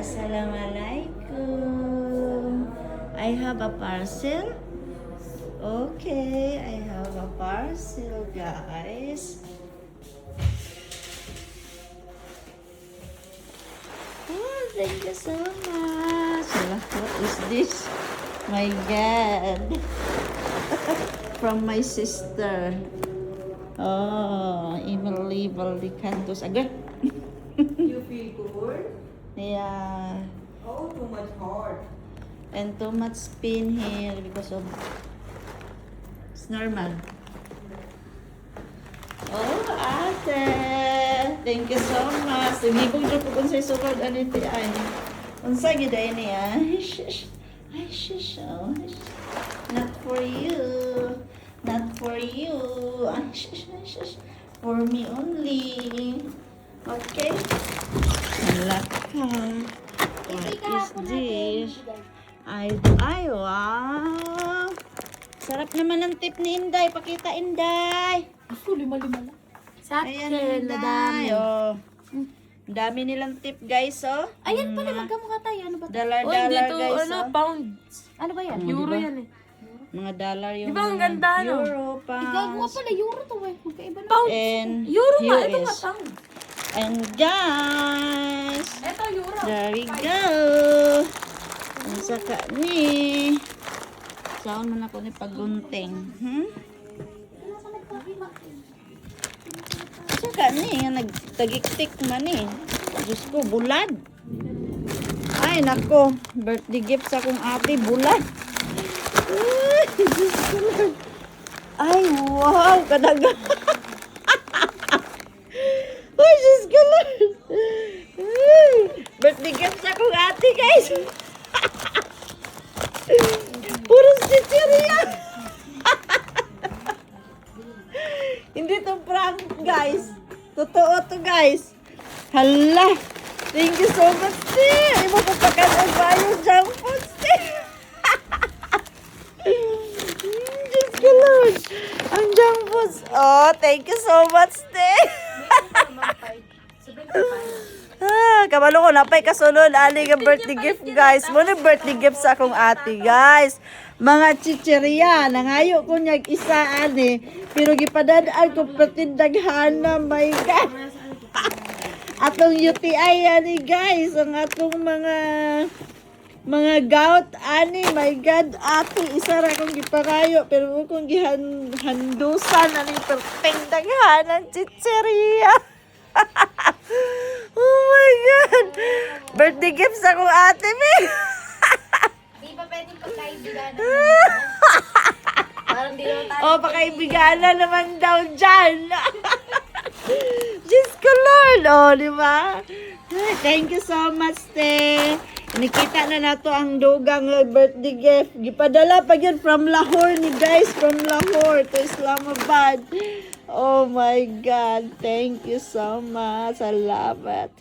Assalamualaikum. I have a parcel. Okay, I have a parcel, guys. Oh, thank you so much. What is this? My God. From my sister. Oh, Emily Valdicantos. Agad. You feel good? Yeah. Oh, too much hard. And too much pain here because of it's normal. Oh, ate! Thank you so much. Ibibog dyan po kung sa'y sukad aniti ay. Unsa gid ay niya? Ay, shush. Ay, shush. Oh, shush. Not for you. Not for you. Ay, shush, ay, shush. For me only. Okay? Malaka. What is this? Ay, wow. Sarap naman ng tip ni Inday. Pakita, Inday. Gusto, lima-lima lang. Sa Ayan, akin, Inday. madami. Oh. Ang dami nilang tip, guys, oh. Ayan pala, magkamukha tayo. Ano ba? Dollar-dollar, guys, oh. Pounds. Ano ba yan? Oh, Euro diba? yan eh. Mga dollar yung Diba ang ganda, no? Euro, Igago nga pounds. pala, euro to eh. Magkaiba na. Pounds. And Euro nga, ito nga US. pound. And guys, Ito, euro. there we go. Ang saka ni. Saan man ako ni pagunting. Saka ni, nga nagtagiktik man eh. Diyos ko, bulad. Ay, nako. Birthday gift sa akong ate, bulad. Ay, Diyos ko lang. Ay, wow, kadaga. Ay, Diyos ko lang. Ay, birthday gift sa akong ate, guys. Puro chicheria. Hindi to prank, guys. Totoo to, guys. Hala. Thank you so much, Steve. Imo po pa ka ng bayo junk food, Steve. Diyos ko, Lord. Ang junk foods. Oh, thank you so much, Steve. Kabalo ko napay kasunod ali nga birthday gift, guys. Mo ni birthday gift sa akong ate, guys. Mga chicheria nangayo ko niya isa ani pero gipadadaan ko patindaghan na, my God. Atong UTI ani, guys, ang atong mga gout ani, my God. Ate isa ra kong giparayo pero kung gihandusan ani pertindaghan ang chicheria. Oh my God! Birthday gift sa akong ate, me! Di ba pwedeng pagkaibigan? Parang di naman tayo. Oh, pakaibigan na naman daw dyan. Diyos ko, Lord. Oh, di ba? Thank you so much, te. Nakita na nato ang dugang birthday gift. Gipadala pa yun from Lahore ni guys. From Lahore to Islamabad. Oh my God. Thank you so much. I love it.